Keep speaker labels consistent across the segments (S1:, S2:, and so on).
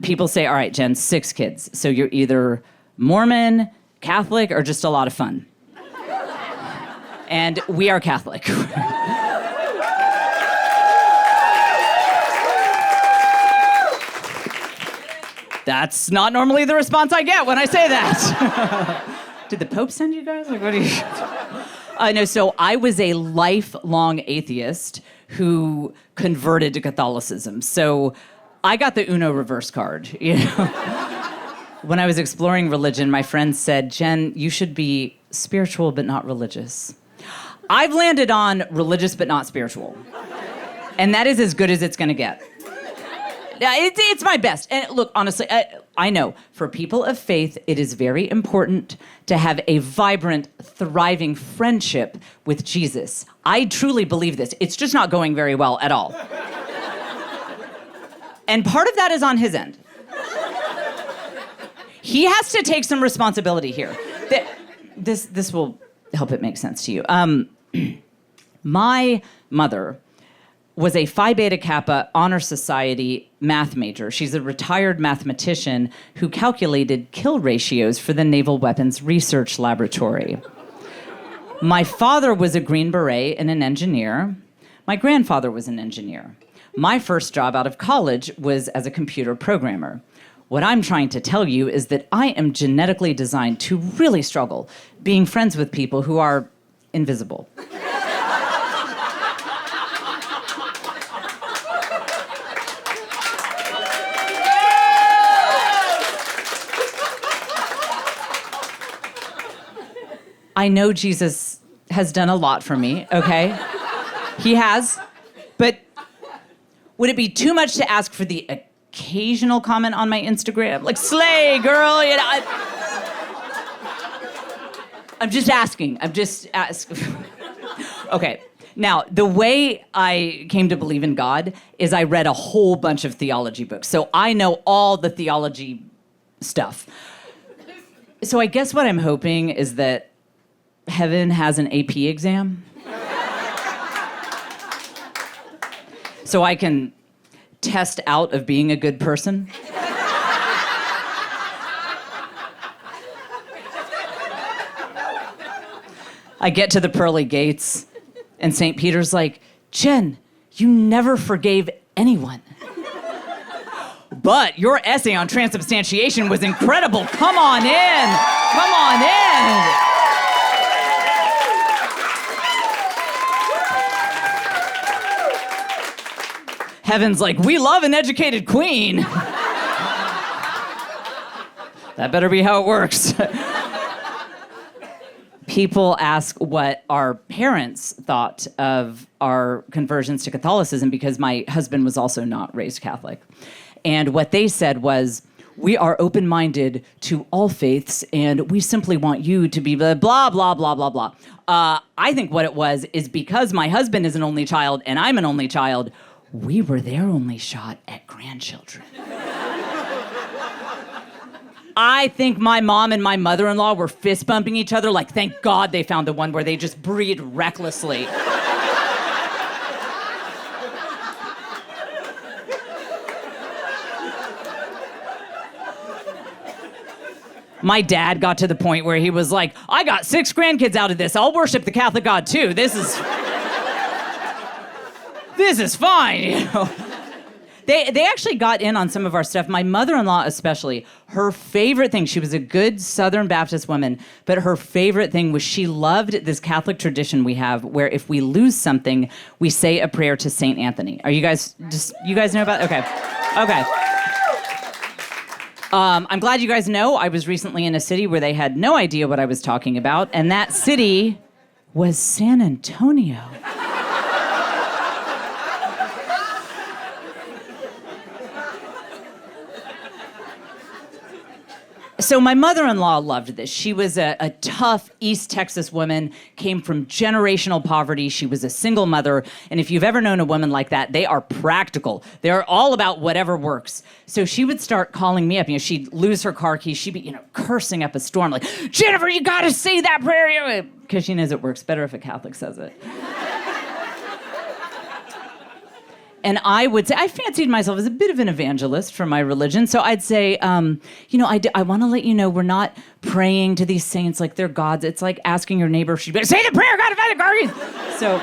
S1: people say, all right, Jen, 6 kids. So you're either Mormon, Catholic, or just a lot of fun. And we are Catholic. That's not normally the response I get when I say that. Did the Pope send you guys? Like, what do you... No, so I was a lifelong atheist who converted to Catholicism. So I got the Uno reverse card, you know? When I was exploring religion, my friends said, Jen, you should be spiritual but not religious. I've landed on religious but not spiritual. And that is as good as it's going to get. It's my best. And look, honestly, I know for people of faith, it is very important to have a vibrant, thriving friendship with Jesus. I truly believe this. It's just not going very well at all. And part of that is on his end. He has to take some responsibility here. This will help it make sense to you. My mother was a Phi Beta Kappa Honor Society math major. She's a retired mathematician who calculated kill ratios for the Naval Weapons Research Laboratory. My father was a Green Beret and an engineer. My grandfather was an engineer. My first job out of college was as a computer programmer. What I'm trying to tell you is that I am genetically designed to really struggle being friends with people who are invisible. I know Jesus has done a lot for me, okay? He has. But would it be too much to ask for the occasional comment on my Instagram? Like, slay, girl, you know. I'm just asking. Okay. Now, the way I came to believe in God is I read a whole bunch of theology books. So I know all the theology stuff. So I guess what I'm hoping is that heaven has an AP exam. So I can test out of being a good person. I get to the pearly gates, and St. Peter's like, Jen, you never forgave anyone. But your essay on transubstantiation was incredible. Come on in. Come on in. Heaven's like, we love an educated queen. That better be how it works. People ask what our parents thought of our conversions to Catholicism because my husband was also not raised Catholic. And what they said was, we are open-minded to all faiths, and we simply want you to be blah, blah, blah, blah, blah, blah. I think what it was is because my husband is an only child and I'm an only child, we were their only shot at grandchildren. I think my mom and my mother-in-law were fist bumping each other like, thank God they found the one where they just breed recklessly. My dad got to the point where he was like, I got 6 grandkids out of this. I'll worship the Catholic God too. This is fine, you know. They actually got in on some of our stuff. My mother-in-law especially, her favorite thing, she was a good Southern Baptist woman, but her favorite thing was she loved this Catholic tradition we have where if we lose something, we say a prayer to Saint Anthony. You guys know about it? Okay. I'm glad you guys know I was recently in a city where they had no idea what I was talking about, and that city was San Antonio. So my mother-in-law loved this. She was a tough East Texas woman, came from generational poverty. She was a single mother. And if you've ever known a woman like that, they are practical. They're all about whatever works. So she would start calling me up. You know, she'd lose her car keys. She'd be, cursing up a storm like, Jennifer, you got to say that prayer. Because she knows it works better if a Catholic says it. And I would say, I fancied myself as a bit of an evangelist for my religion. So I'd say, I want to let you know we're not praying to these saints like they're gods. It's like asking your neighbor if she'd be like, say the prayer, God, if I So...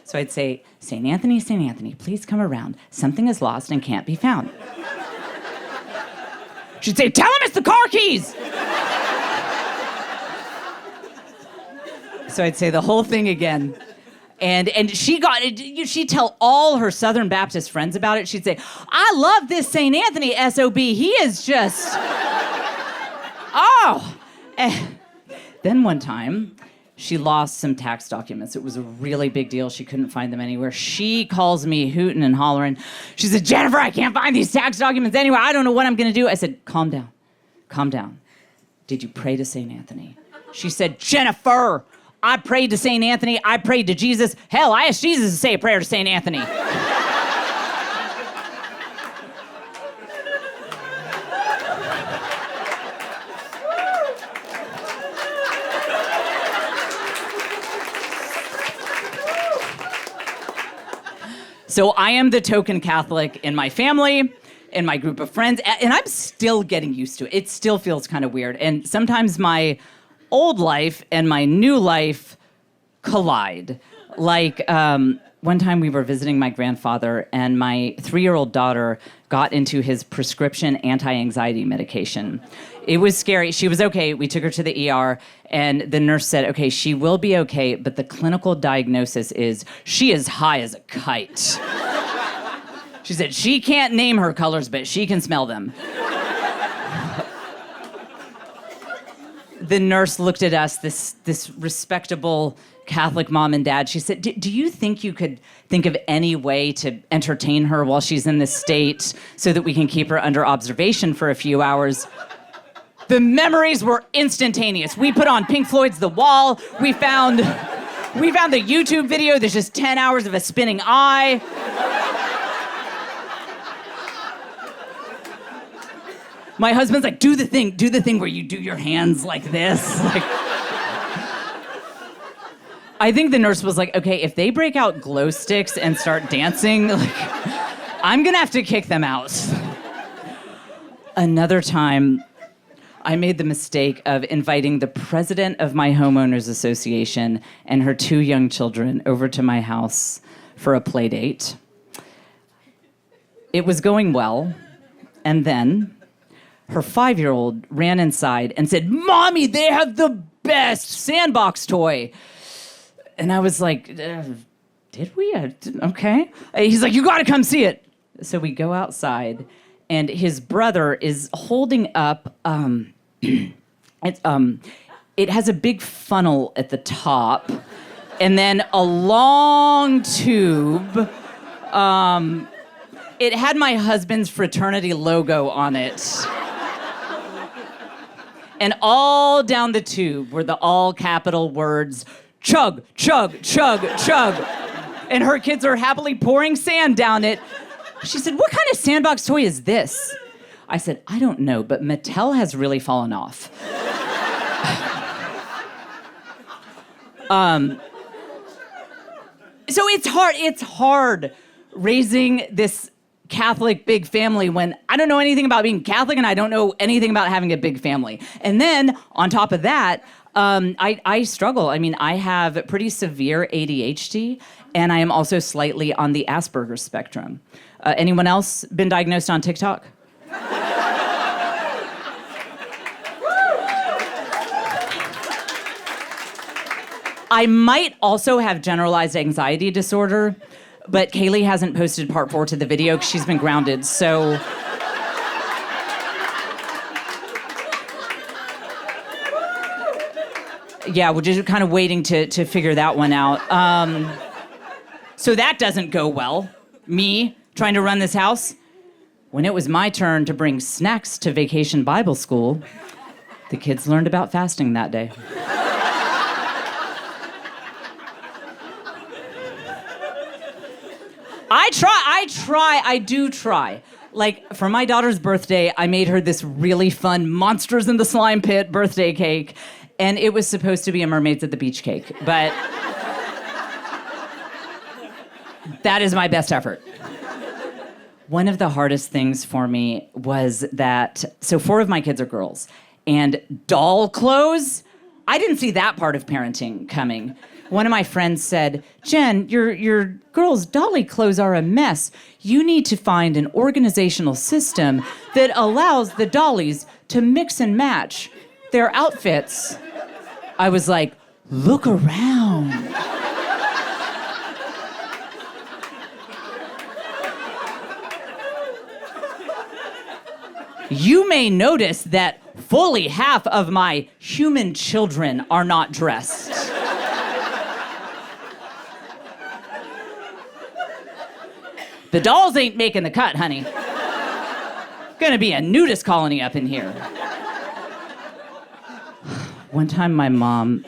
S1: So I'd say, St. Anthony, please come around. Something is lost and can't be found. She'd say, tell him it's the car keys. So I'd say the whole thing again. And she'd tell all her Southern Baptist friends about it. She'd say, I love this St. Anthony SOB. He is just, oh. And then one time, she lost some tax documents. It was a really big deal. She couldn't find them anywhere. She calls me hooting and hollering. She said, Jennifer, I can't find these tax documents anywhere. I don't know what I'm going to do. I said, calm down. Did you pray to St. Anthony? She said, Jennifer, I prayed to St. Anthony. I prayed to Jesus. Hell, I asked Jesus to say a prayer to St. Anthony. So I am the token Catholic in my family, in my group of friends, and I'm still getting used to it. It still feels kind of weird. And sometimes my old life and my new life collide. Like one time we were visiting my grandfather, and my 3-year-old daughter got into his prescription anti-anxiety medication. It was scary. She was okay. We took her to the ER, and the nurse said, okay, she will be okay, but the clinical diagnosis is she is high as a kite. She said she can't name her colors, but she can smell them. The nurse looked at us, this respectable Catholic mom and dad. She said, do you think you could think of any way to entertain her while she's in this state so that we can keep her under observation for a few hours? The memories were instantaneous. We put on Pink Floyd's The Wall. We found the YouTube video. There's just 10 hours of a spinning eye. My husband's like, do the thing where you do your hands like this. Like, I think the nurse was like, okay, if they break out glow sticks and start dancing, like, I'm gonna have to kick them out. Another time, I made the mistake of inviting the president of my homeowners association and her 2 young children over to my house for a play date. It was going well, and then her 5-year-old ran inside and said, Mommy, they have the best sandbox toy. And I was like, did we? Okay. He's like, you gotta come see it. So we go outside, and his brother is holding up, it has a big funnel at the top, and then a long tube. It had my husband's fraternity logo on it. And all down the tube were the all capital words, chug, chug, chug, chug. And her kids are happily pouring sand down it. She said, what kind of sandbox toy is this? I said, I don't know, but Mattel has really fallen off. So it's hard raising this Catholic big family when I don't know anything about being Catholic and I don't know anything about having a big family. And then on top of that, I struggle. I mean, I have pretty severe ADHD, and I am also slightly on the Asperger's spectrum. Anyone else been diagnosed on TikTok? I might also have generalized anxiety disorder, but Kaylee hasn't posted part 4 to the video because she's been grounded, so... Yeah, we're just kind of waiting to figure that one out. So that doesn't go well. Me trying to run this house. When it was my turn to bring snacks to Vacation Bible School, the kids learned about fasting that day. I do try. Like, for my daughter's birthday, I made her this really fun Monsters in the Slime Pit birthday cake. And it was supposed to be a Mermaids at the Beach cake, but that is my best effort. One of the hardest things for me was that, so 4 of my kids are girls, and doll clothes, I didn't see that part of parenting coming. One of my friends said, Jen, your girls' dolly clothes are a mess. You need to find an organizational system that allows the dollies to mix and match their outfits. I was like, look around. You may notice that fully half of my human children are not dressed. The dolls ain't making the cut, honey. Gonna be a nudist colony up in here. One time my mom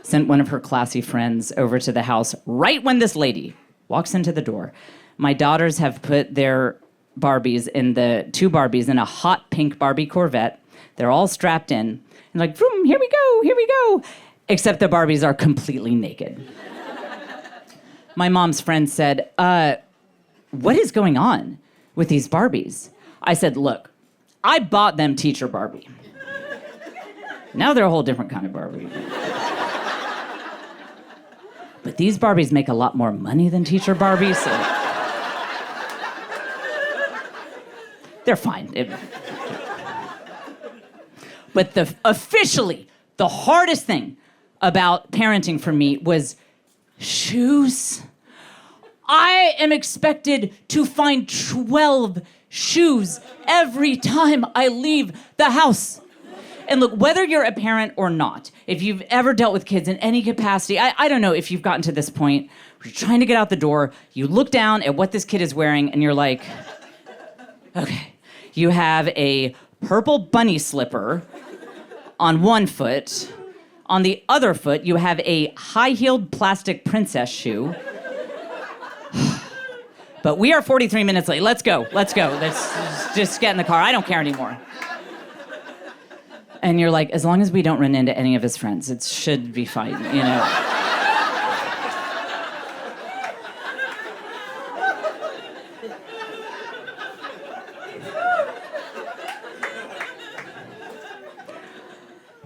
S1: sent one of her classy friends over to the house right when this lady walks into the door. My daughters have put their Barbies in the 2 Barbies in a hot pink Barbie Corvette. They're all strapped in. And like, vroom, here we go, here we go. Except the Barbies are completely naked. My mom's friend said, what is going on with these Barbies? I said, look, I bought them Teacher Barbie. Now they're a whole different kind of Barbie. But these Barbies make a lot more money than Teacher Barbie, so they're fine. But officially, the hardest thing about parenting for me was shoes. I am expected to find 12 shoes every time I leave the house. And look, whether you're a parent or not, if you've ever dealt with kids in any capacity, I don't know if you've gotten to this point where you're trying to get out the door, you look down at what this kid is wearing, and you're like, okay, you have a purple bunny slipper on one foot. On the other foot, you have a high-heeled plastic princess shoe. But we are 43 minutes late. Let's go. Let's just get in the car. I don't care anymore. And you're like, as long as we don't run into any of his friends, it should be fine, you know?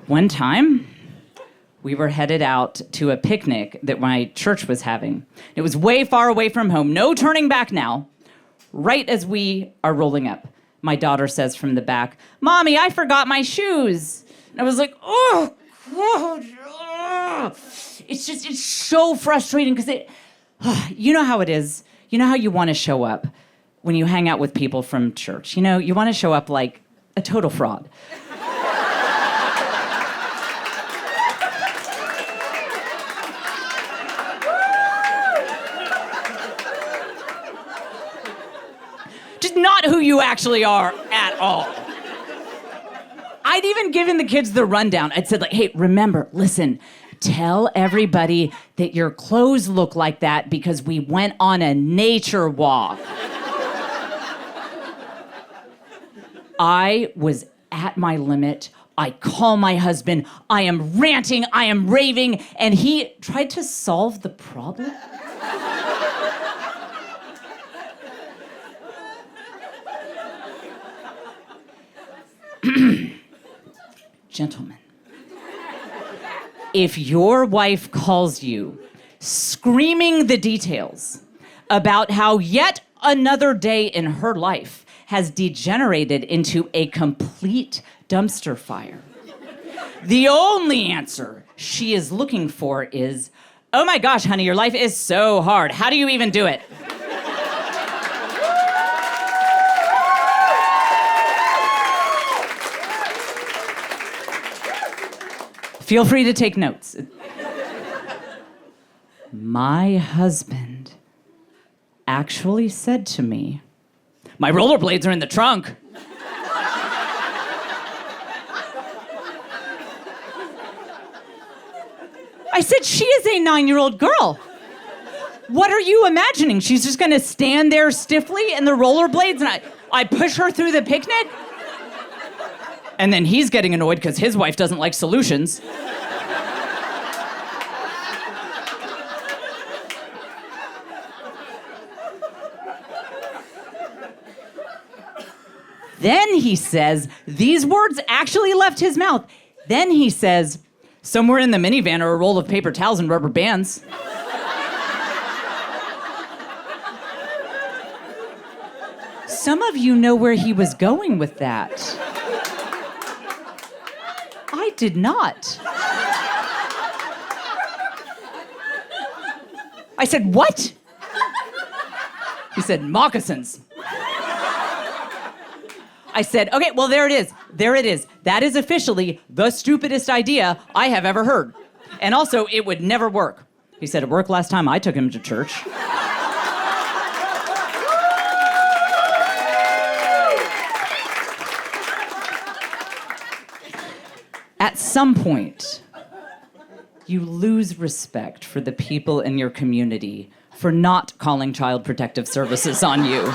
S1: One time, we were headed out to a picnic that my church was having. It was way far away from home. No turning back now. Right as we are rolling up, my daughter says from the back, Mommy, I forgot my shoes. And I was like, oh, God. It's so frustrating because you know how it is. You know how you want to show up when you hang out with people from church. You know, you want to show up like a total fraud. Just not who you actually are at all. I'd even given the kids the rundown. I'd said, like, hey, remember, listen, tell everybody that your clothes look like that because we went on a nature walk. I was at my limit. I call my husband. I am ranting. I am raving. And he tried to solve the problem. Gentlemen, if your wife calls you screaming the details about how yet another day in her life has degenerated into a complete dumpster fire, the only answer she is looking for is, oh my gosh, honey, your life is so hard. How do you even do it? Feel free to take notes. My husband actually said to me, my rollerblades are in the trunk. I said, she is a 9-year-old girl. What are you imagining? She's just gonna stand there stiffly in the rollerblades and I push her through the picnic? And then he's getting annoyed because his wife doesn't like solutions. Then he says, these words actually left his mouth. Then he says, somewhere in the minivan are a roll of paper towels and rubber bands. Some of you know where he was going with that. I did not. I said, what? He said, moccasins. I said, okay, well, there it is. There it is. That is officially the stupidest idea I have ever heard. And also, it would never work. He said, it worked last time I took him to church. At some point, you lose respect for the people in your community for not calling Child Protective Services on you.